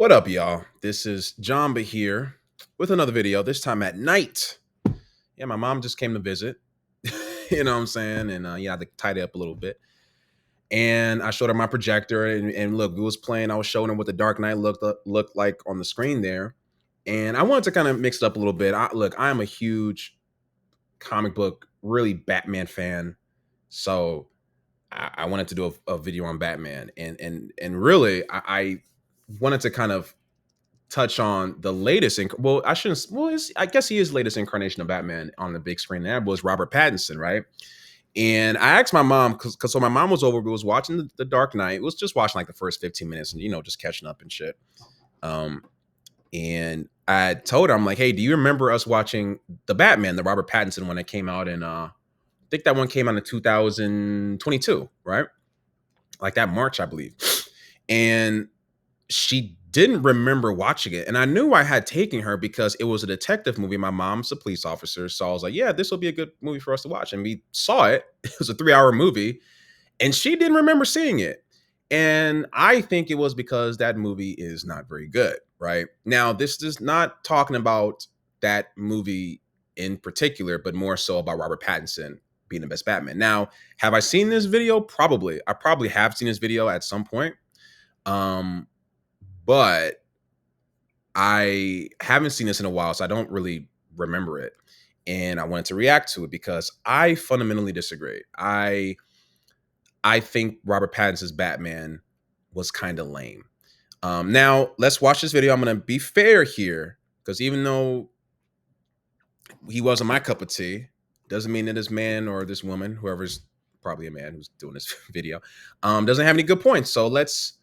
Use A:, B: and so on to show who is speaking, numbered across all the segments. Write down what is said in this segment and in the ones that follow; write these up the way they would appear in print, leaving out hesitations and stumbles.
A: What up, y'all? This is Jamba here with another video, this time at night. Yeah, my mom just came to visit. You know what I'm saying? And yeah, I had to tidy up a little bit. And I showed her my projector, and look, it was playing. I was showing her what the Dark Knight looked like on the screen there. And I wanted to kind of mix it up a little bit. Look, I am a huge comic book, really Batman fan. So I wanted to do a video on Batman. And really, I wanted to kind of touch on the latest well, I shouldn't well I guess he is latest incarnation of Batman on the big screen. That was Robert Pattinson, right? And I asked my mom, because so my mom was over, we was watching the Dark Knight. It was just watching like the first 15 minutes and just catching up and shit. um and I told her, I'm like, hey, do you remember us watching the Batman, the Robert Pattinson one that came out in I think that one came out in 2022, right? Like that March, I believe. And she didn't remember watching it. And I knew I had taken her because it was a detective movie. My mom's a police officer. So I was like, yeah, this will be a good movie for us to watch. And we saw it. It was a 3-hour movie. And she didn't remember seeing it. And I think it was because that movie is not very good, right? Now, this is not talking about that movie in particular, but more so about Robert Pattinson being the best Batman. Now, have I seen this video? Probably. I probably have seen this video at some point. But I haven't seen this in a while, so I don't really remember it. And I wanted to react to it because I fundamentally disagree. I think Robert Pattinson's Batman was kind of lame. Now, let's watch this video. I'm going to be fair here, because even though he wasn't my cup of tea, doesn't mean that this man or this woman, whoever's probably a man who's doing this video, doesn't have any good points. So let's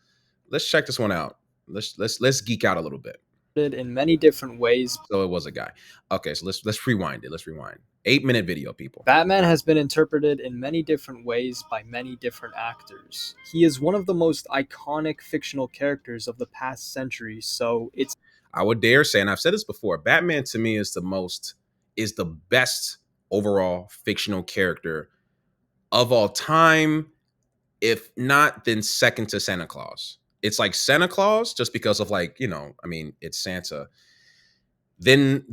A: check this one out. Let's geek out a little bit.
B: In many different ways.
A: So it was a guy. Okay, so let's rewind it. Let's rewind. 8-minute video, people.
B: Batman has been interpreted in many different ways by many different actors. He is one of the most iconic fictional characters of the past century, so it's
A: I would dare say, and I've said this before, Batman to me is the best overall fictional character of all time. If not, then second to Santa Claus. It's like Santa Claus, just because of like, I mean, it's Santa. Then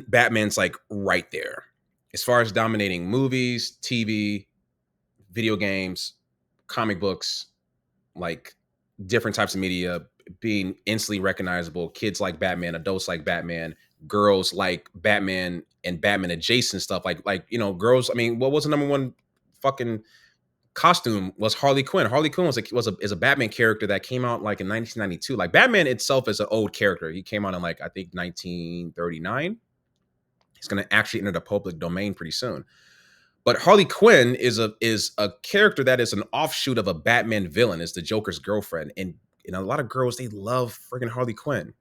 A: Batman's like right there. As far as dominating movies, TV, video games, comic books, like different types of media, being instantly recognizable. Kids like Batman, adults like Batman, girls like Batman and Batman adjacent stuff. Like girls. I mean, what was the number one fucking costume was Harley Quinn. Harley Quinn is a Batman character that came out like in 1992. Like Batman itself is an old character. He came out in like I think 1939. He's going to actually enter the public domain pretty soon. But Harley Quinn is a character that is an offshoot of a Batman villain. Is the Joker's girlfriend, and a lot of girls, they love friggin' Harley Quinn.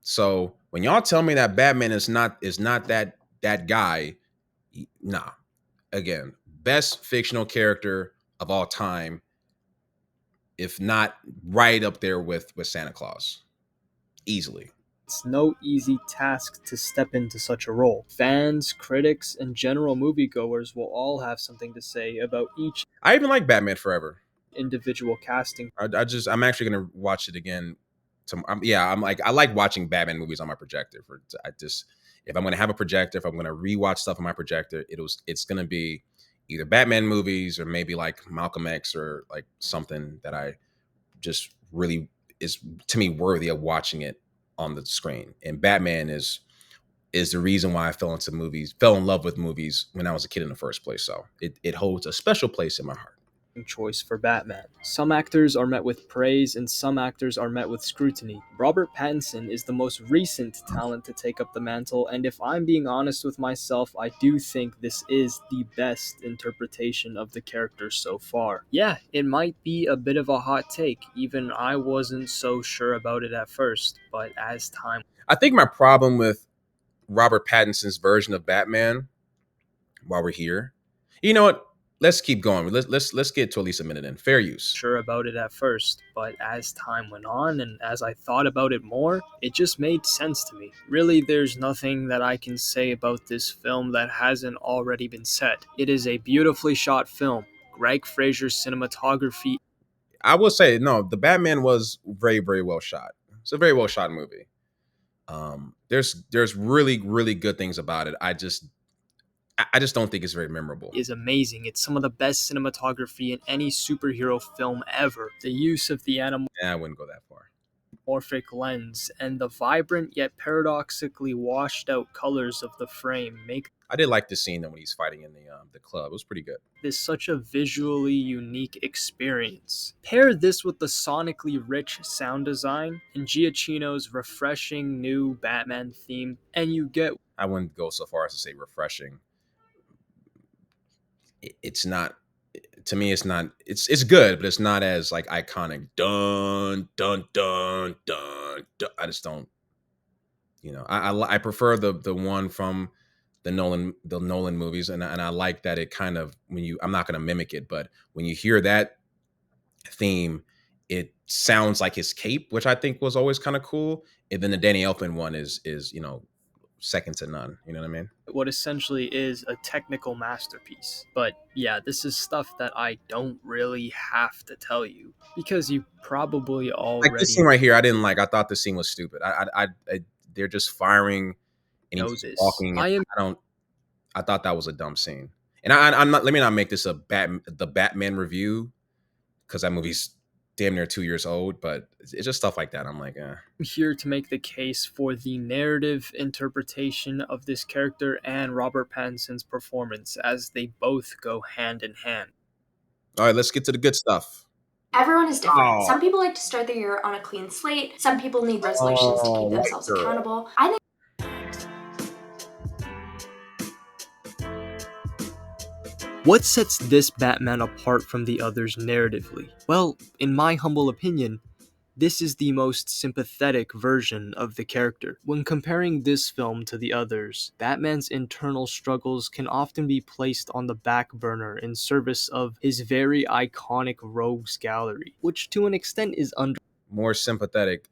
A: So when y'all tell me that Batman is not that guy, nah. Again, best fictional character of all time, if not right up there with Santa Claus, easily.
B: It's no easy task to step into such a role. Fans, critics, and general moviegoers will all have something to say about each
A: I even like Batman Forever
B: individual casting.
A: I'm actually gonna watch it again. I like watching Batman movies on my projector. If I'm gonna have a projector, if I'm gonna rewatch stuff on my projector, it's gonna be either Batman movies or maybe like Malcolm X or like something that I just really is to me worthy of watching it on the screen. And Batman is the reason why I fell in love with movies when I was a kid in the first place. So it holds a special place in my heart.
B: Choice for Batman. Some actors are met with praise and some actors are met with scrutiny. Robert Pattinson is the most recent talent to take up the mantle, and if I'm being honest with myself, I do think this is the best interpretation of the character so far. Yeah, it might be a bit of a hot take. Even I wasn't so sure about it at first, but as time...
A: I think my problem with Robert Pattinson's version of Batman, while we're here, you know what? Let's keep going. Let's get to at least a minute in. Fair use.
B: Sure about it at first, but as time went on and as I thought about it more, it just made sense to me. Really, there's nothing that I can say about this film that hasn't already been said. It is a beautifully shot film. Greg Fraser's cinematography.
A: I will say, no, the Batman was very, very well shot. It's a very well shot movie. There's really good things about it. I just don't think it's very memorable.
B: Is amazing. It's some of the best cinematography in any superhero film ever. The use of the
A: Yeah, I wouldn't go that far.
B: anamorphic lens and the vibrant yet paradoxically washed out colors of the frame make
A: I did like the scene though when he's fighting in the club. It was pretty good.
B: this such a visually unique experience. Pair this with the sonically rich sound design and Giacchino's refreshing new Batman theme, and you get
A: I wouldn't go so far as to say refreshing. It's not, to me. It's not. It's good, but it's not as like iconic. Dun dun dun dun. Dun. I just don't. I prefer the one from the Nolan movies, and I like that it kind of when you. I'm not going to mimic it, but when you hear that theme, it sounds like his cape, which I think was always kind of cool. And then the Danny Elfman one is second to none. You know what I mean?
B: what essentially is a technical masterpiece. But yeah, this is stuff that I don't really have to tell you because you probably
A: Like this
B: already
A: scene right here, I didn't like. I thought the scene was stupid. They're just firing and he's
B: know
A: just
B: this.
A: walking. And
B: I am
A: I don't. I thought that was a dumb scene. And I'm not. Let me not make this the Batman review because that movie's damn near 2 years old. But it's just stuff like that. I'm like,
B: here to make the case for the narrative interpretation of this character and Robert Pattinson's performance, as they both go hand in hand.
A: all right, let's get to the good stuff.
C: Everyone is different.
A: Oh,
C: Some people like to start their year on a clean slate. Some people need resolutions to
A: oh,
C: keep
A: white
C: themselves
A: girl.
C: accountable. I think
B: What sets this Batman apart from the others narratively? Well, in my humble opinion, this is the most sympathetic version of the character. When comparing this film to the others, Batman's internal struggles can often be placed on the back burner in service of his very iconic rogues gallery, which to an extent is
A: More sympathetic.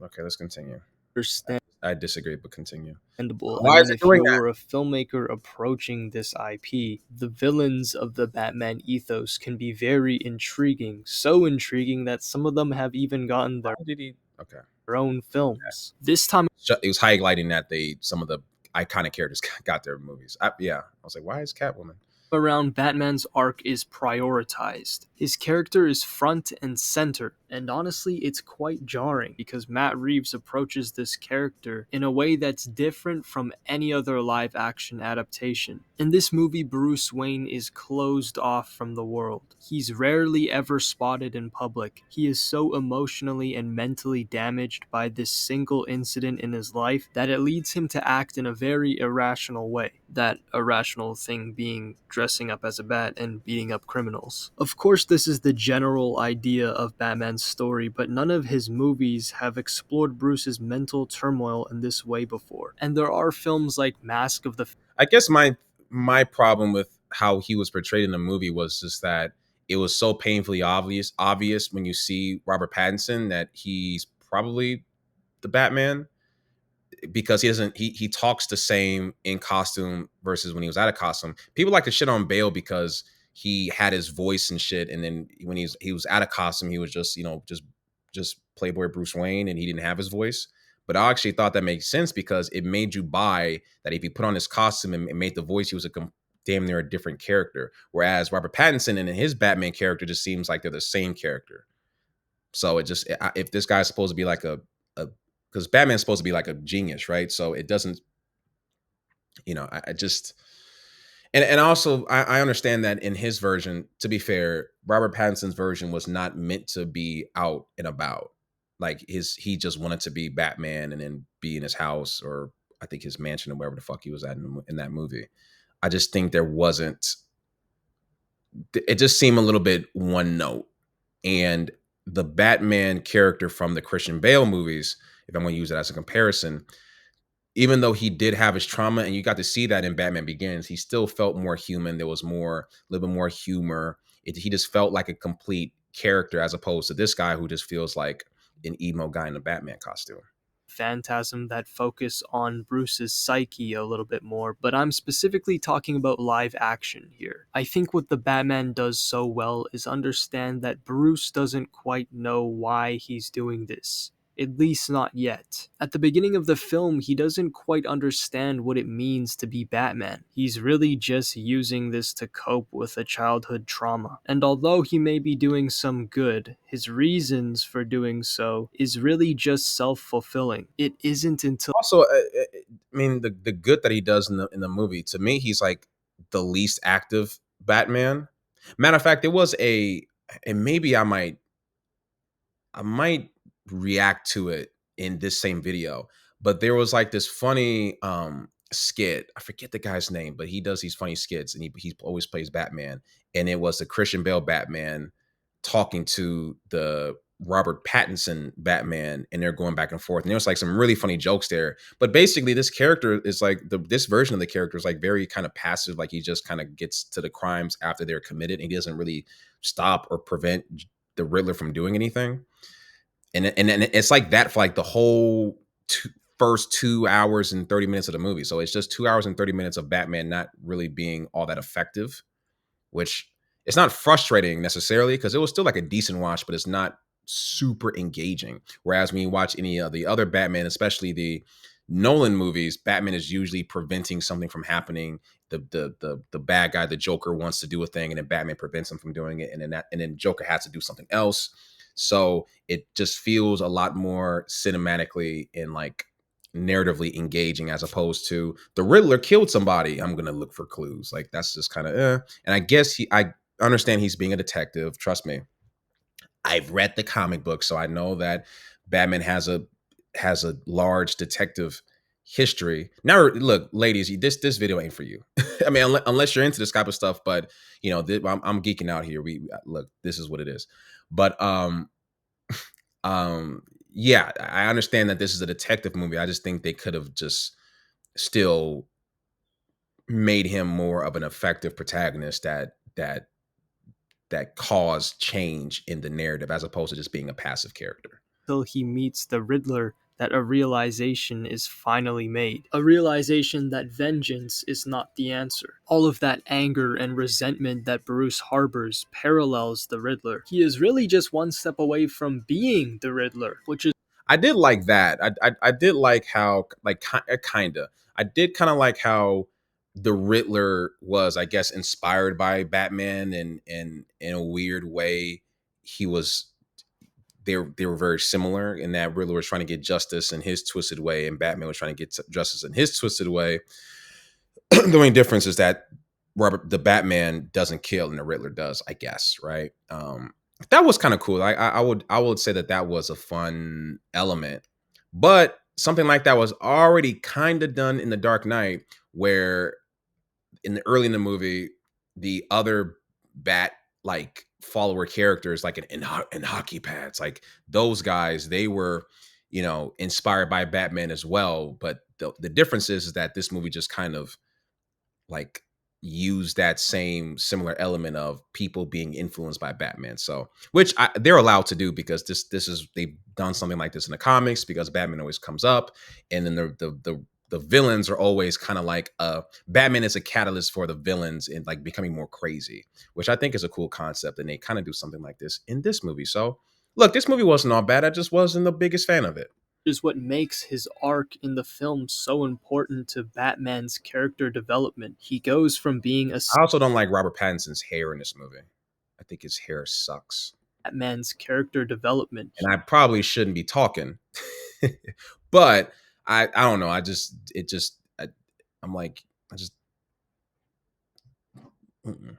A: Okay, let's continue.
B: understandable.
A: I disagree, but continue.
B: I
A: Why is
B: mean,
A: it
B: if
A: doing
B: you
A: that?
B: were a filmmaker approaching this IP, the villains of the Batman ethos can be very intriguing. So intriguing that some of them have even gotten
A: Why did he? Okay.
B: their own films. This time
A: It was highlighting that some of the iconic characters got their movies. Yeah, I was like, why is Catwoman?
B: around, Batman's arc is prioritized. His character is front and center, and honestly, it's quite jarring because Matt Reeves approaches this character in a way that's different from any other live action adaptation. In this movie, Bruce Wayne is closed off from the world. He's rarely ever spotted in public. He is so emotionally and mentally damaged by this single incident in his life that it leads him to act in a very irrational way. That irrational thing being dressing up as a bat and beating up criminals. Of course, this is the general idea of Batman's story, but none of his movies have explored Bruce's mental turmoil in this way before. And there are films like Mask of the
A: I guess my problem with how he was portrayed in the movie was just that it was so painfully obvious when you see Robert Pattinson that he's probably the Batman because he talks the same in costume versus when he was out of costume. People like to shit on Bale because he had his voice and shit, and then when he was out of costume, he was just just Playboy Bruce Wayne, and he didn't have his voice. But I actually thought that made sense because it made you buy that if he put on his costume and made the voice, he was damn near a different character. Whereas Robert Pattinson and his Batman character just seems like they're the same character. So it just if this guy's supposed to be like a because Batman's supposed to be like a genius, right? So it doesn't, I just and also I understand that in his version, to be fair, Robert Pattinson's version was not meant to be out and about. Like he just wanted to be Batman and then be in his house or I think his mansion or wherever the fuck he was at in that movie. I just think there wasn't. It just seemed a little bit one note, and the Batman character from the Christian Bale movies, if I'm going to use it as a comparison, even though he did have his trauma and you got to see that in Batman Begins, he still felt more human. There was a little bit more humor. He just felt like a complete character as opposed to this guy who just feels like an emo guy in a Batman costume.
B: Phantasm that focus on Bruce's psyche a little bit more, but I'm specifically talking about live action here. I think what the Batman does so well is understand that Bruce doesn't quite know why he's doing this. At least not yet. At the beginning of the film, he doesn't quite understand what it means to be Batman. He's really just using this to cope with a childhood trauma. And although he may be doing some good, his reasons for doing so is really just self-fulfilling. It isn't until
A: Also, I mean, the good that he does in the movie, to me, he's like the least active Batman. Matter of fact, there was and maybe I might react to it in this same video, but there was like this funny skit. I forget the guy's name, but he does these funny skits, and he always plays Batman. And it was the Christian Bale Batman talking to the Robert Pattinson Batman, and they're going back and forth. And there was like some really funny jokes there. But basically, this character is like this version of the character is like very kind of passive. Like he just kind of gets to the crimes after they're committed, and he doesn't really stop or prevent the Riddler from doing anything. And it's like that for like the whole first 2 hours and 30 minutes of the movie. So it's just 2 hours and 30 minutes of Batman not really being all that effective, which it's not frustrating necessarily because it was still like a decent watch, but it's not super engaging. Whereas when you watch any of the other Batman, especially the Nolan movies, Batman is usually preventing something from happening. The bad guy, the Joker, wants to do a thing, and then Batman prevents him from doing it, and then Joker has to do something else. So it just feels a lot more cinematically and like narratively engaging as opposed to the Riddler killed somebody. I'm gonna look for clues. Like that's just kind of And I guess I understand he's being a detective. Trust me, I've read the comic book, so I know that Batman has a large detective history. Now, look, ladies, this video ain't for you. I mean, unless you're into this type of stuff. But you know, I'm geeking out here. We look, this is what it is. But um, yeah, I understand that this is a detective movie. I just think they could have just still made him more of an effective protagonist that caused change in the narrative as opposed to just being a passive character.
B: Till he meets the Riddler that a realization is finally made. A realization that vengeance is not the answer. All of that anger and resentment that Bruce harbors parallels the Riddler. He is really just one step away from being the Riddler, which is
A: I did like that. I did like how kinda. I did kind of like how the Riddler was, I guess, inspired by Batman, and in a weird way, he was. They were very similar in that Riddler was trying to get justice in his twisted way, and Batman was trying to get justice in his twisted way. The only difference is that the Batman doesn't kill and the Riddler does, I guess, right? That was kind of cool. I would say that was a fun element, but something like that was already kind of done in the Dark Knight, where early in the movie, the other Bat like follower characters, like in hockey pads, like those guys, they were, inspired by Batman as well. But the difference is that this movie just kind of like use that same similar element of people being influenced by Batman. So, which they're allowed to do because this is they've done something like this in the comics because Batman always comes up, and then the villains are always kind of like Batman is a catalyst for the villains in like becoming more crazy, which I think is a cool concept, and they kind of do something like this in this movie. So, look, this movie wasn't all bad. I just wasn't the biggest fan of it.
B: is what makes his arc in the film so important to Batman's character development. He goes from being a
A: I also don't like Robert Pattinson's hair in this movie. I think his hair sucks.
B: Batman's character development.
A: And I probably shouldn't be talking, but I don't know. I'm like, I just, mm-mm.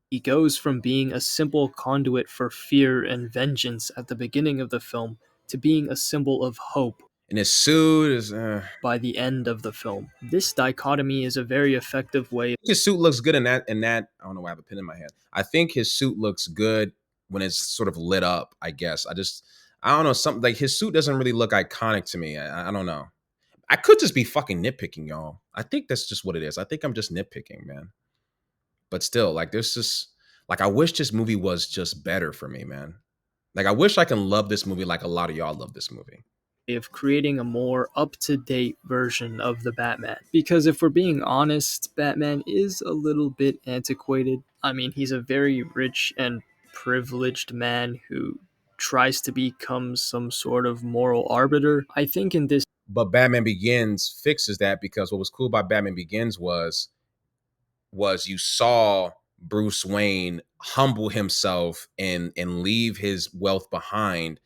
B: He goes from being a simple conduit for fear and vengeance at the beginning of the film to being a symbol of hope
A: And his suit is,
B: by the end of the film. This dichotomy is a very effective way.
A: his suit looks good in that. I don't know why I have a pin in my head. I think his suit looks good when it's sort of lit up, I guess. I don't know, something like his suit doesn't really look iconic to me. I don't know. I could just be fucking nitpicking, y'all. I think that's just what it is. I think I'm just nitpicking, man. But still, like, there's just, like, I wish this movie was just better for me, man. Like, I wish I can love this movie like a lot of y'all love this movie.
B: Of creating a more up-to-date version of the Batman. Because if we're being honest, Batman is a little bit antiquated. I mean, he's a very rich and privileged man who tries to become some sort of moral arbiter. I think in this
A: But Batman Begins fixes that, because what was cool about Batman Begins was you saw Bruce Wayne humble himself and leave his wealth behind.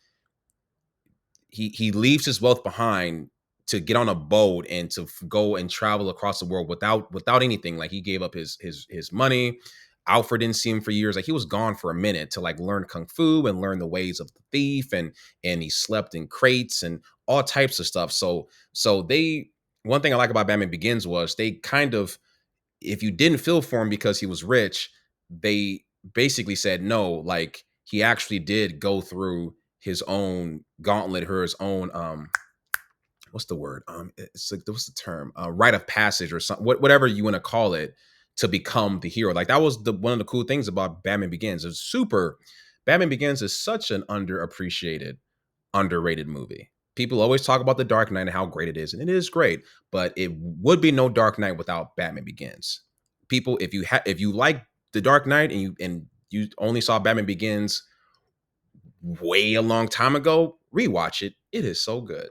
A: He leaves his wealth behind to get on a boat and to go and travel across the world without anything. Like, he gave up his money. Alfred didn't see him for years. Like, he was gone for a minute to like learn kung fu and learn the ways of the thief, and he slept in crates and all types of stuff. So they, one thing I like about Batman Begins was they kind of, if you didn't feel for him because he was rich, they basically said no, like he actually did go through his own gauntlet, or his own what's the word? It's like, what's the term? Rite of passage or something, whatever you want to call it, to become the hero. Like, that was the one of the cool things about Batman Begins. It's super. Batman Begins is such an underappreciated, underrated movie. People always talk about the Dark Knight and how great it is, and it is great, but it would be no Dark Knight without Batman Begins. People, if you like the Dark Knight and you only saw Batman Begins way a long time ago, rewatch it. It is so good.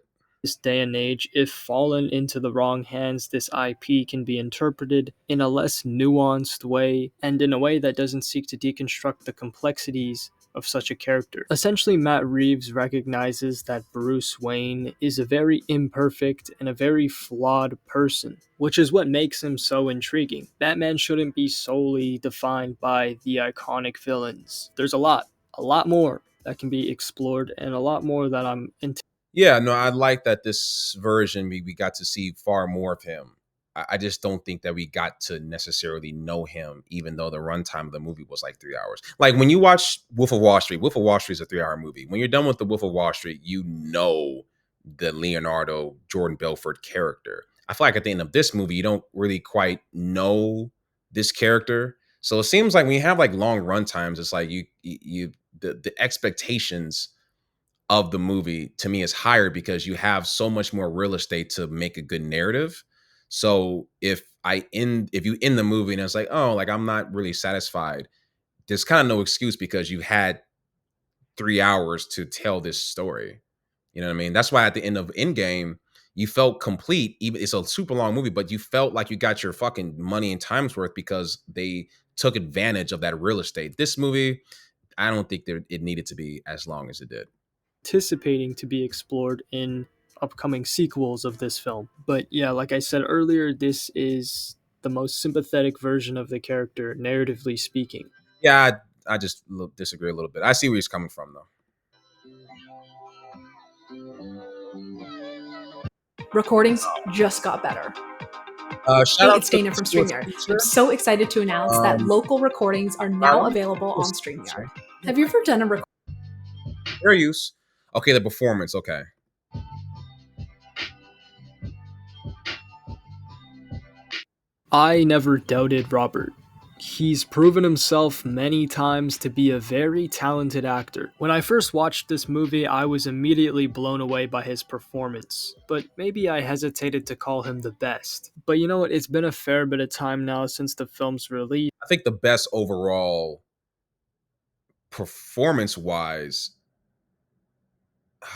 B: day and age, if fallen into the wrong hands, this IP can be interpreted in a less nuanced way, and in a way that doesn't seek to deconstruct the complexities of such a character. Essentially, Matt Reeves recognizes that Bruce Wayne is a very imperfect and a very flawed person, which is what makes him so intriguing. Batman shouldn't be solely defined by the iconic villains. There's a lot more that can be explored, and a lot more that I'm
A: Yeah, no, I like that this version we got to see far more of him. I just don't think that we got to necessarily know him, even though the runtime of the movie was like 3 hours. Like, when you watch Wolf of Wall Street is a 3 hour movie. When you're done with the Wolf of Wall Street, you know the Leonardo Jordan Belfort character. I feel like at the end of this movie, you don't really quite know this character. So it seems like when you have like long run times, it's like the expectations of the movie to me is higher, because you have so much more real estate to make a good narrative. So if you end the movie and it's like, oh, like I'm not really satisfied, there's kind of no excuse, because you had 3 hours to tell this story. You know what I mean? That's why at the end of Endgame, you felt complete. Even it's a super long movie, but you felt like you got your fucking money and time's worth, because they took advantage of that real estate. This movie, I don't think that it needed to be as long as it did.
B: anticipating to be explored in upcoming sequels of this film. But yeah, like I said earlier, this is the most sympathetic version of the character, narratively speaking.
A: Yeah, I just disagree a little bit. I see where he's coming from, though.
D: Recordings just got better.
A: Shout
D: Hey,
A: out
D: it's
A: to
D: Dana from
A: School
D: StreamYard.
A: Teacher.
D: I'm so excited to announce that local recordings are now
A: Pardon?
D: available on StreamYard. Have you ever done a recording?
A: Fair use. Okay, the performance. Okay.
B: I never doubted Robert. He's proven himself many times to be a very talented actor. When I first watched this movie, I was immediately blown away by his performance, but maybe I hesitated to call him the best. But you know what? It's been a fair bit of time now since the film's release.
A: I think the best overall performance wise.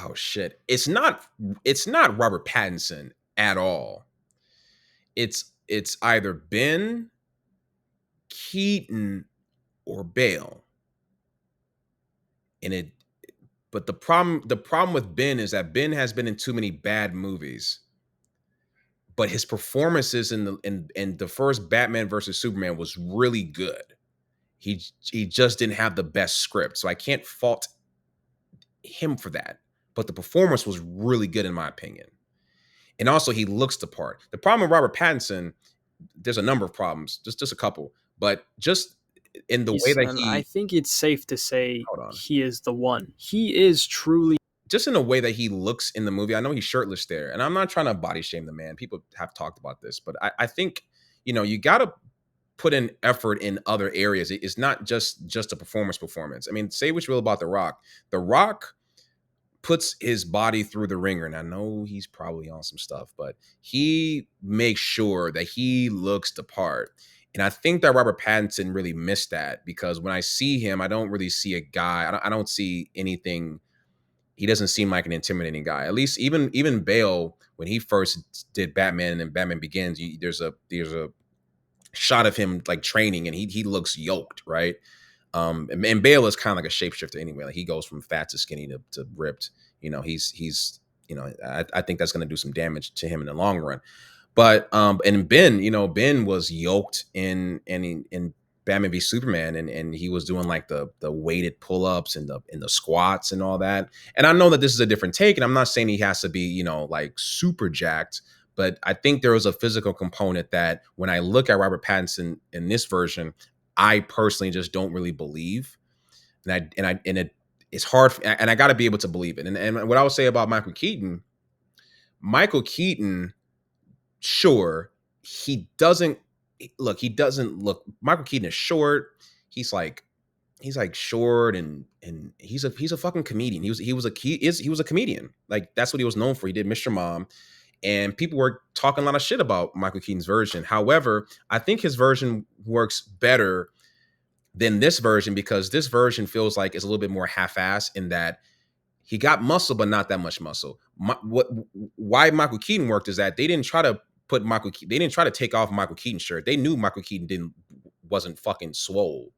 A: Oh shit! It's not Robert Pattinson at all. It's either Ben, Keaton, or Bale. And it but the problem with Ben is that Ben has been in too many bad movies. But his performances in the first Batman versus Superman was really good. He just didn't have the best script, so I can't fault him for that. But the performance was really good in my opinion, and also he looks the part. The problem with Robert Pattinson, there's a number of problems, just a couple, but just in the way that
B: And I
A: he
B: think it's safe to say
A: hold on,
B: he is the one. He is truly
A: just in the way that he looks in the movie. I know he's shirtless there, and I'm not trying to body shame the man. People have talked about this, but I think you got to put in effort in other areas. It's not just a performance. I mean, say what you will about The Rock. The Rock puts his body through the ringer, and I know he's probably on some stuff, but he makes sure that he looks the part. And I think that Robert Pattinson really missed that, because when I see him, I don't really see a guy. I don't see anything. He doesn't seem like an intimidating guy. At least even Bale, when he first did Batman and Batman Begins, there's a shot of him like training, and he looks yoked, right? And Bale is kind of like a shapeshifter anyway. Like he goes from fat to skinny to ripped. You know, he's I think that's going to do some damage to him in the long run. But and Ben, Ben was yoked in Batman v Superman, and he was doing like the weighted pull-ups and the squats and all that. And I know that this is a different take, and I'm not saying he has to be, like super jacked, but I think there was a physical component that when I look at Robert Pattinson in this version, I personally just don't really believe. It's hard, and I got to be able to believe it. And what I would say about Michael Keaton, sure, he doesn't look. Michael Keaton is short. He's like short, and he's a fucking comedian. He was a comedian. Like that's what he was known for. He did Mr. Mom, and people were talking a lot of shit about Michael Keaton's version. However, I think his version works better than this version, because this version feels like it's a little bit more half-assed in that he got muscle, but not that much muscle. Why Michael Keaton worked is that they didn't try to take off Michael Keaton's shirt. They knew Michael Keaton wasn't fucking swole.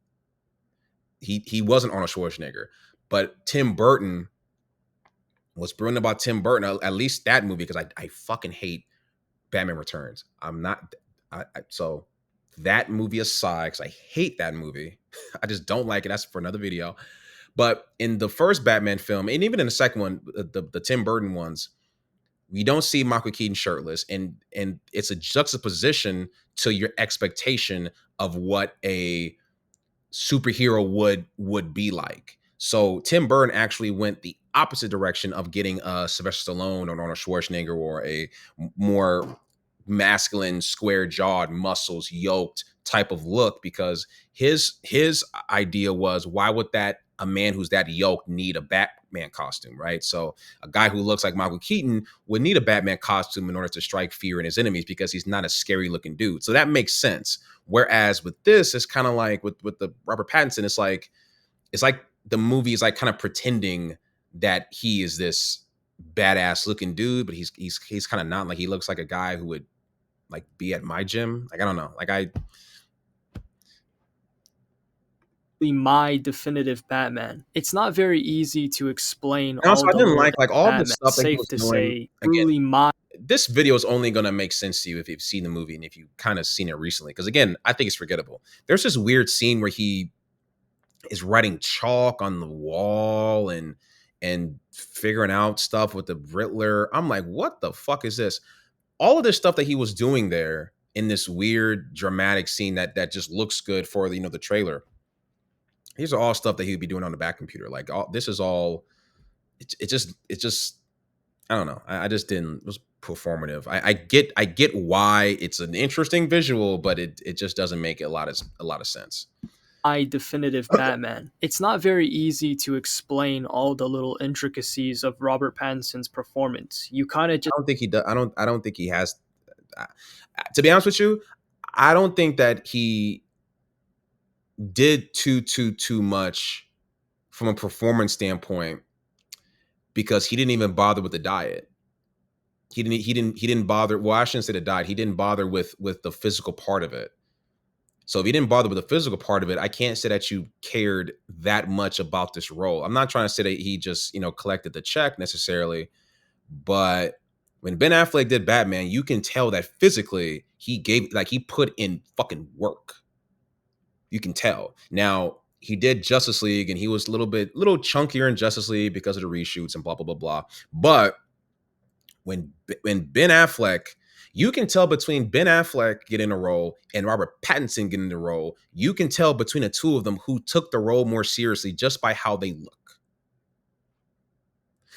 A: He wasn't Arnold Schwarzenegger. But Tim Burton, what's brilliant about Tim Burton, at least that movie, because I fucking hate Batman Returns. So that movie aside, because I hate that movie. I just don't like it. That's for another video. But in the first Batman film, and even in the second one, the Tim Burton ones, we don't see Michael Keaton shirtless, and it's a juxtaposition to your expectation of what a superhero would be like. So Tim Burton actually went the opposite direction of getting Sylvester Stallone or Arnold Schwarzenegger, or a more masculine, square-jawed, muscles, yoked type of look, because his idea was, why would a man who's that yoked need a Batman costume, right? So a guy who looks like Michael Keaton would need a Batman costume in order to strike fear in his enemies, because he's not a scary looking dude. So that makes sense. Whereas with this, it's kind of like with the Robert Pattinson, it's like the movie is like kind of pretending that he is this badass looking dude, but he's kind of not. Like he looks like a guy who would like be at my gym. Like I don't know. Like
B: my definitive Batman. It's not very easy to explain.
A: And also, I didn't like all
B: Batman.
A: the stuff that he
B: Safe
A: was
B: to
A: doing.
B: say,
A: Again,
B: truly my.
A: this video is only going to make sense to you if you've seen the movie and if you've kind of seen it recently. Because again, I think it's forgettable. There's this weird scene where he is writing chalk on the wall and figuring out stuff with the Riddler. I'm like, what the fuck is this? All of this stuff that he was doing there in this weird dramatic scene that just looks good for the trailer. These are all stuff that he'd be doing on the back computer. Like this is all. It just. I don't know. I just didn't. It was performative. I get why it's an interesting visual, but it just doesn't make a lot of sense.
B: My definitive Batman. It's not very easy to explain all the little intricacies of Robert Pattinson's performance. You kind of just.
A: I don't think he does. I don't think he has. To be honest with you, I don't think that he did too much from a performance standpoint, because he didn't even bother with the diet. He didn't bother. Well, I shouldn't say the diet. He didn't bother with the physical part of it. So if he didn't bother with the physical part of it, I can't say that you cared that much about this role. I'm not trying to say that he just, collected the check necessarily, but when Ben Affleck did Batman, you can tell that physically he put in fucking work. You can tell. Now, he did Justice League, and he was a little chunkier in Justice League because of the reshoots and blah, blah, blah, blah. But when Ben Affleck, you can tell between Ben Affleck getting a role and Robert Pattinson getting the role, you can tell between the two of them who took the role more seriously just by how they look.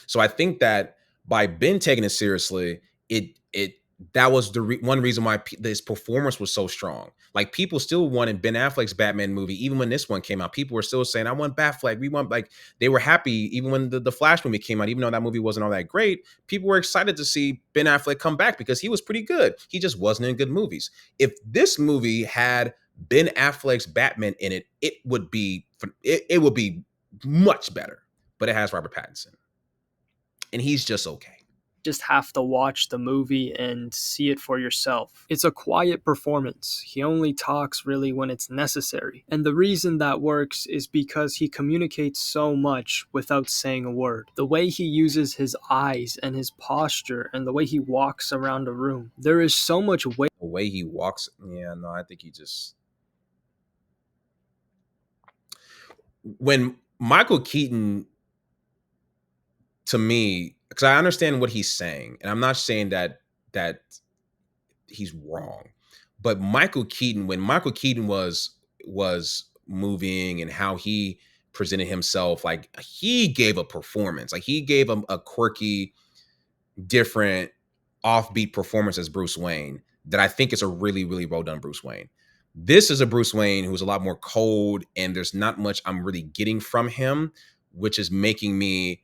A: So I think that by Ben taking it seriously, that was the one reason why this performance was so strong. Like people still wanted Ben Affleck's Batman movie, even when this one came out. People were still saying, "I want Batfleck." We want they were happy even when the Flash movie came out. Even though that movie wasn't all that great, people were excited to see Ben Affleck come back because he was pretty good. He just wasn't in good movies. If this movie had Ben Affleck's Batman in it, it would be much better. But it has Robert Pattinson, and he's just okay.
B: Just have to watch the movie and see it for yourself. It's a quiet performance. He only talks really when it's necessary. And the reason that works is because he communicates so much without saying a word. The way he uses his eyes and his posture and the way he walks around a room. There is so much weight.
A: The way he walks, yeah, no, I think he just... When Michael Keaton, to me, because I understand what he's saying, and I'm not saying that he's wrong, but Michael Keaton, when Michael Keaton was moving and how he presented himself, like he gave a performance, like he gave him a quirky, different, offbeat performance as Bruce Wayne that I think is a really, really well done Bruce Wayne. This is a Bruce Wayne who's a lot more cold, and there's not much I'm really getting from him, which is making me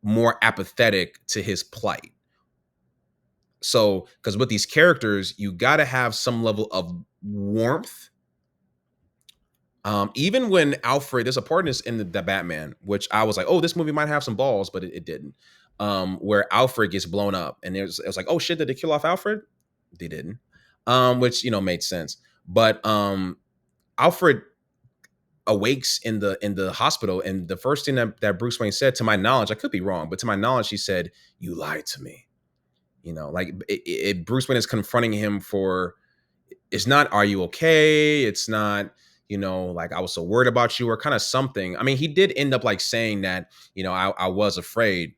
A: more apathetic to his plight. So, because with these characters, you got to have some level of warmth. Even when Alfred, there's a part in the Batman, which I was like, oh, this movie might have some balls, but it didn't. Where Alfred gets blown up, and it was like, oh shit, did they kill off Alfred? They didn't. Which, you know, made sense. But Alfred awakes in the hospital, and the first thing that Bruce Wayne said, to my knowledge, I could be wrong, but to my knowledge, he said, "You lied to me." You know, like Bruce Wayne is confronting him for, it's not, "Are you okay?" It's not, you know, like, "I was so worried about you," or kind of something. I mean, he did end up like saying that, you know, I was afraid.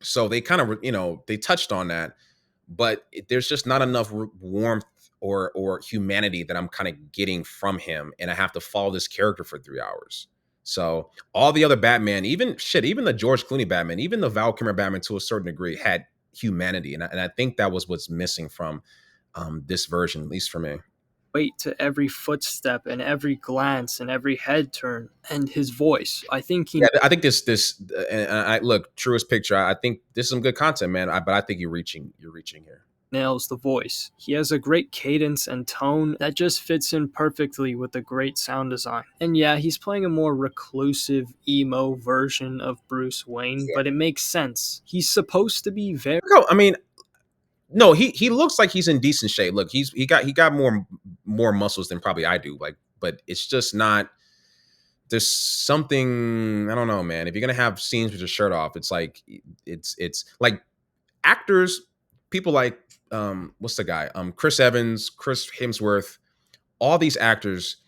A: So they kind of, you know, they touched on that, but there's just not enough warmth or humanity that I'm kind of getting from him, and I have to follow this character for 3 hours. So all the other Batman, even the George Clooney Batman, even the Val Kilmer Batman to a certain degree had humanity, and I think that was what's missing from this version, at least for me.
B: Weight to every footstep and every glance and every head turn, and his voice. I think he...
A: Yeah, I think I look, truest picture. I think this is some good content, man. But I think you're reaching here.
B: nails the voice. He has a great cadence and tone that just fits in perfectly with the great sound design. And yeah, he's playing a more reclusive, emo version of Bruce Wayne, but it makes sense. He's supposed to be very...
A: No, I mean, no, he looks like he's in decent shape. Look, he got more muscles than probably I do. Like, but it's just not. There's something, I don't know, man. If you're gonna have scenes with your shirt off, it's like it's like actors, people like what's the guy? Chris Evans, Chris Hemsworth, all these actors,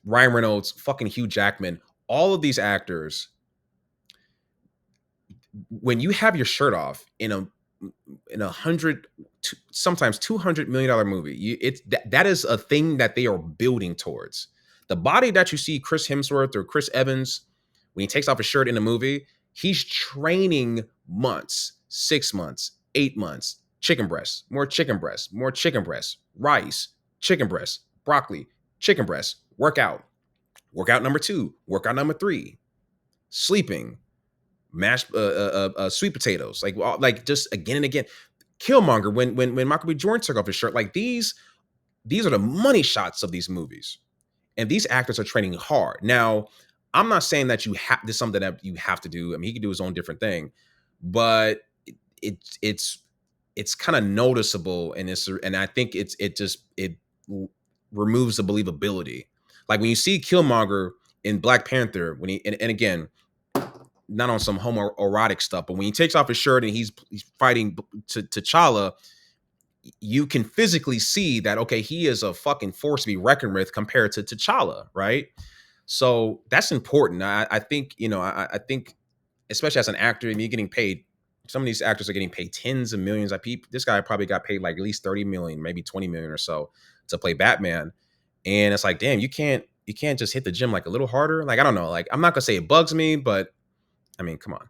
A: Ryan Reynolds, fucking Hugh Jackman, all of these actors, when you have your shirt off in a $100, sometimes $200 million movie, that is a thing that they are building towards. The body that you see Chris Hemsworth or Chris Evans, when he takes off his shirt in the movie, he's training months, 6 months, 8 months, chicken breasts, more chicken breasts, more chicken breasts, rice, chicken breasts, broccoli, chicken breasts, workout number 2, workout number 3, sleeping, mashed sweet potatoes, like just again and again. Killmonger, when Michael B. Jordan took off his shirt, like these are the money shots of these movies, and these actors are training hard. Now, I'm not saying that this is something that you have to do. I mean, he can do his own different thing, but it's kind of noticeable, and I think it removes the believability. Like when you see Killmonger in Black Panther, when he and again, not on some homoerotic stuff, but when he takes off his shirt and he's fighting T'Challa, you can physically see that, okay, he is a fucking force to be reckoned with compared to T'Challa, right? So that's important. I think, you know, I think, especially as an actor, and you're getting paid, some of these actors are getting paid tens of millions. This guy probably got paid like at least 30 million, maybe 20 million or so to play Batman. And it's like, damn, you can't just hit the gym like a little harder. Like, I don't know. Like, I'm not gonna say it bugs me, but I mean, come on.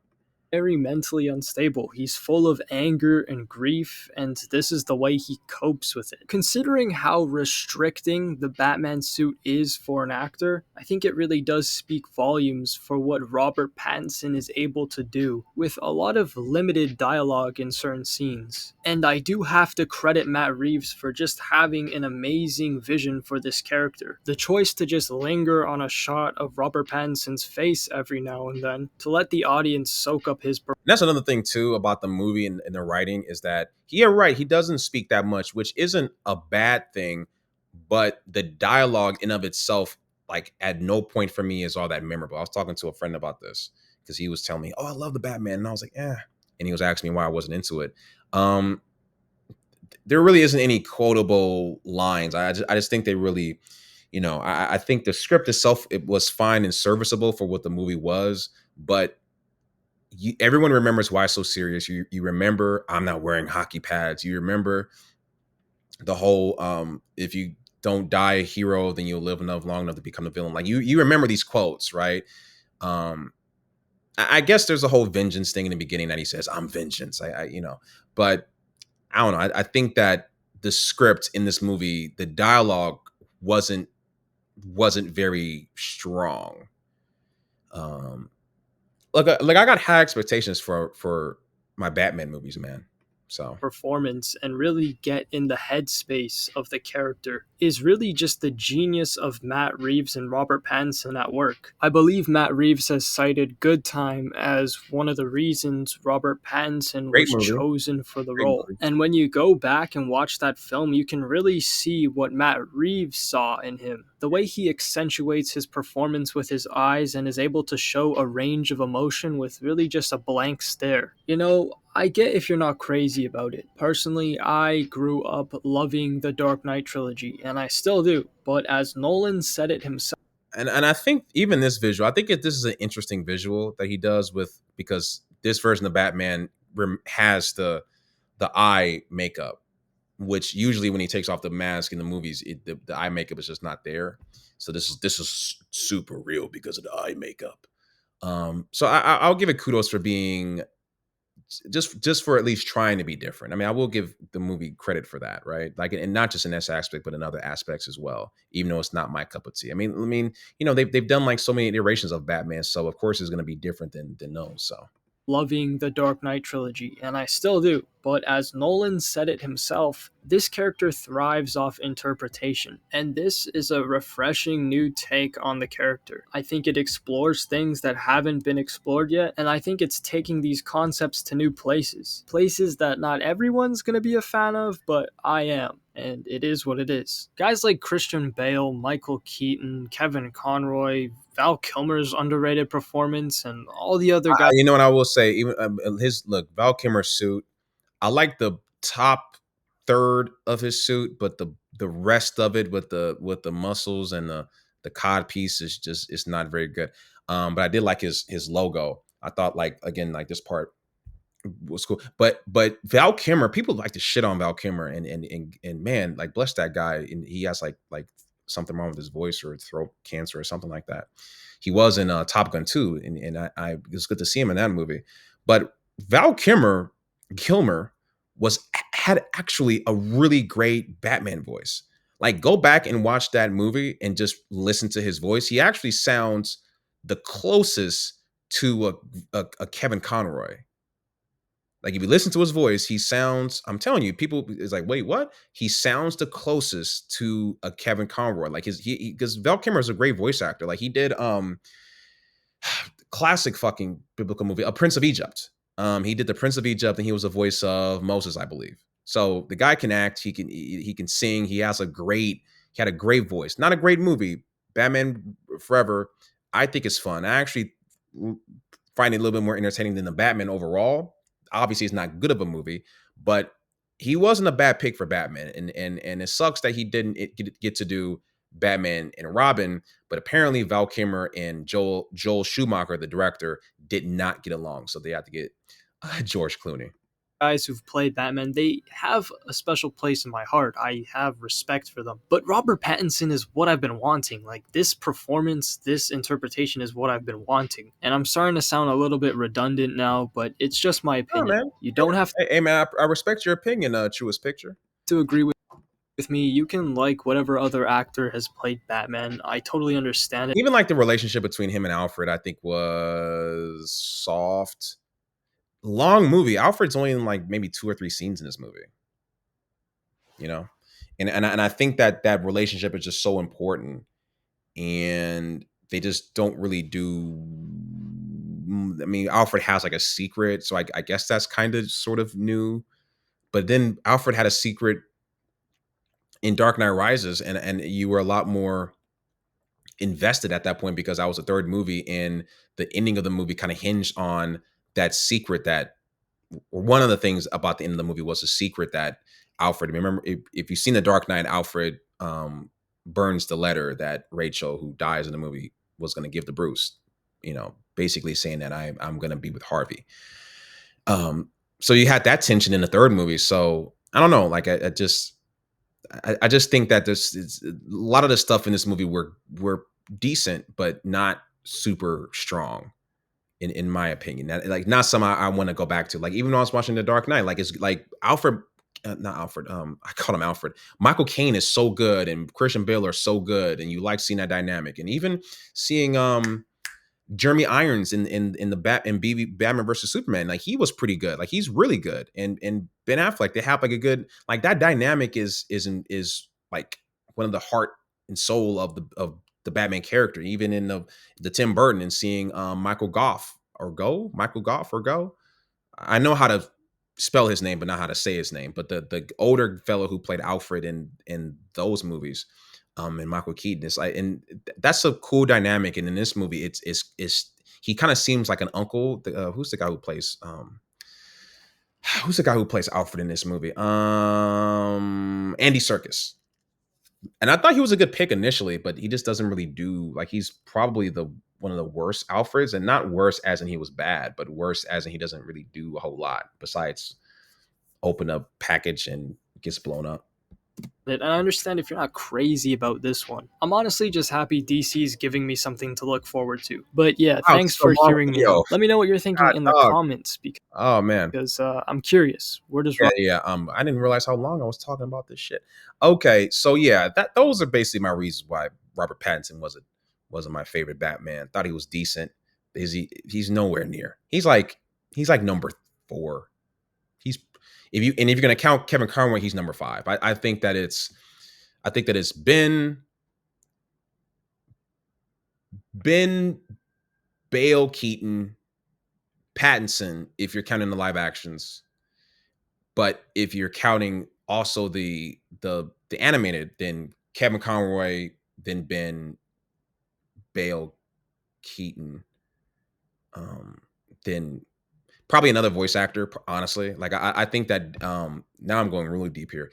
B: very mentally unstable. He's full of anger and grief, and this is the way he copes with it. Considering how restricting the Batman suit is for an actor, I think it really does speak volumes for what Robert Pattinson is able to do with a lot of limited dialogue in certain scenes. And I do have to credit Matt Reeves for just having an amazing vision for this character. The choice to just linger on a shot of Robert Pattinson's face every now and then to let the audience soak up his
A: that's another thing too about the movie and the writing is that you're right, he doesn't speak that much, which isn't a bad thing, but the dialogue in of itself, like at no point for me is all that memorable. I was talking to a friend about this because he was telling me, "Oh, I love the Batman," and I was like, "Yeah," and he was asking me why I wasn't into it. Um, there really isn't any quotable lines. I just think they really, I think the script itself, it was fine and serviceable for what the movie was, but everyone remembers Why So Serious. You remember I'm not wearing hockey pads. You remember the whole if you don't die a hero, then you'll live enough long enough to become a villain. Like you remember these quotes, right? Um, I guess there's a whole vengeance thing in the beginning that he says, "I'm vengeance." But I don't know. I think that the script in this movie, the dialogue wasn't very strong. Like I got high expectations for my Batman movies, man. So
B: performance and really get in the headspace of the character is really just the genius of Matt Reeves and Robert Pattinson at work. I believe Matt Reeves has cited Good Time as one of the reasons Robert Pattinson
A: great
B: was
A: movie,
B: chosen for the
A: great
B: role.
A: movie.
B: And when you go back and watch that film, you can really see what Matt Reeves saw in him. The way he accentuates his performance with his eyes and is able to show a range of emotion with really just a blank stare. I get if you're not crazy about it. Personally, I grew up loving the Dark Knight trilogy, and I still do. But as Nolan said it himself,
A: And I think even this visual, I think this is an interesting visual that he does because this version of Batman has the eye makeup, which usually when he takes off the mask in the movies, the eye makeup is just not there. So this is super real because of the eye makeup. So I'll give it kudos for being just for at least trying to be different. I mean, I will give the movie credit for that, right? Like, and not just in this aspect, but in other aspects as well. Even though it's not my cup of tea. I mean, they've done like so many iterations of Batman, so of course it's going to be different than those. So
B: loving the Dark Knight trilogy, and I still do. But as Nolan said it himself, this character thrives off interpretation, and this is a refreshing new take on the character. I think it explores things that haven't been explored yet, and I think it's taking these concepts to new places. Places that not everyone's gonna be a fan of, but I am. And it is what it is. Guys like Christian Bale, Michael Keaton, Kevin Conroy, Val Kilmer's underrated performance, and all the other guys.
A: you know what I will say, even his look, Val Kilmer's suit. I like the top third of his suit, but the rest of it with the muscles and the cod piece is just it's not very good. But I did like his logo. I thought like again like this part was cool. But Val Kilmer, people like to shit on Val Kilmer and man, like bless that guy. And he has like something wrong with his voice or throat cancer or something like that. He was in Top Gun 2, and I it was good to see him in that movie. But Val Kilmer had actually a really great Batman voice. Like go back and watch that movie and just listen to his voice. He actually sounds the closest to a Kevin Conroy. Like if you listen to his voice, he sounds, I'm telling you, people is like, wait, what? He sounds the closest to a Kevin Conroy. Like because Val Kilmer is a great voice actor. Like he did classic fucking biblical movie, A Prince of Egypt. He did the Prince of Egypt, and he was the voice of Moses, I believe. So the guy can act, he can sing, he had a great voice. Not a great movie. Batman Forever, I think it's fun. I actually find it a little bit more entertaining than the Batman overall. Obviously, it's not good of a movie, but he wasn't a bad pick for Batman, and it sucks that he didn't get to do Batman and Robin. But apparently, Val Kilmer and Joel Schumacher, the director, did not get along, so they had to get George Clooney.
B: guys who've played Batman, they have a special place in my heart. I have respect for them. But Robert Pattinson is what I've been wanting. Like, this performance, this interpretation is what I've been wanting. And I'm starting to sound a little bit redundant now, but it's just my
A: Oh
B: opinion.
A: man,
B: You don't have
A: hey man, I respect your opinion, truest picture.
B: to agree with me. You can like whatever other actor has played Batman. I totally understand it.
A: Even like the relationship between him and Alfred, I think was soft. Long movie. Alfred's only in like maybe 2 or 3 scenes in this movie. You know, and I think that that relationship is just so important, and they just don't really do. I mean, Alfred has like a secret, so I guess that's kind of sort of new. But then Alfred had a secret in Dark Knight Rises, and you were a lot more invested at that point because that was the third movie, and the ending of the movie kind of hinged on that secret that, or one of the things about the end of the movie was a secret that Alfred, remember, if you've seen The Dark Knight, Alfred burns the letter that Rachel, who dies in the movie, was going to give to Bruce, you know, basically saying that I'm going to be with Harvey. So you had that tension in the third movie. So I don't know, like I just think that this a lot of the stuff in this movie were decent, but not super strong. In my opinion, that, like, not some I want to go back to. Like, even when I was watching The Dark Knight, like, it's like Alfred, not Alfred. I call him Alfred. Michael Caine is so good, and Christian Bale are so good, and you like seeing that dynamic, and even seeing Jeremy Irons in the Batman versus Superman, like, he was pretty good. Like, he's really good, and Ben Affleck, they have like a good, like, that dynamic is like one of the heart and soul of the Batman character. Even in the Tim Burton, and seeing Michael Goff or Go. I know how to spell his name, but not how to say his name. But the older fellow who played Alfred in those movies, and Michael Keaton, is like, and that's a cool dynamic. And in this movie, it's he kind of seems like an uncle. Who's the guy who plays who's the guy who plays Alfred in this movie? Andy Serkis. And I thought he was a good pick initially, but he just doesn't really do, like, he's probably the one of the worst Alfreds, and not worse as in he was bad, but worse as in he doesn't really do a whole lot besides open a package and gets blown up.
B: And I understand if you're not crazy about this one. I'm honestly just happy DC's giving me something to look forward to. But yeah,
A: Wow,
B: thanks
A: so
B: for
A: long
B: hearing me
A: video.
B: out. Let me know what you're thinking
A: God,
B: in the
A: dog.
B: comments
A: Oh man.
B: because I'm curious. Where does
A: Yeah. I didn't realize how long I was talking about this shit. Okay, so yeah, those are basically my reasons why Robert Pattinson wasn't my favorite Batman. Thought he was decent. He's nowhere near. He's like number 4. He's if you're gonna count Kevin Conroy, he's number 5. I think that it's Ben, Bale, Keaton, Pattinson, if you're counting the live actions. But if you're counting also the animated, then Kevin Conroy, then Ben, Bale, Keaton, then probably another voice actor. Honestly, like, I think that now I'm going really deep here.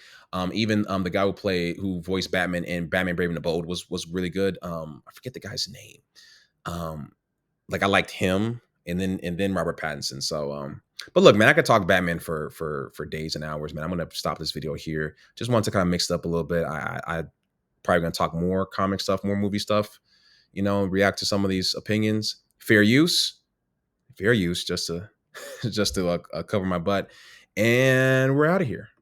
A: Even the guy who voiced Batman in Batman Brave and the Bold was really good. I forget the guy's name. Like, I liked him, and then Robert Pattinson. So but look, man, I could talk Batman for days and hours, man. I'm gonna stop this video here. Just want to kind of mix it up a little bit. I probably gonna talk more comic stuff, more movie stuff, react to some of these opinions. Fair use, just to just to cover my butt, and we're out of here.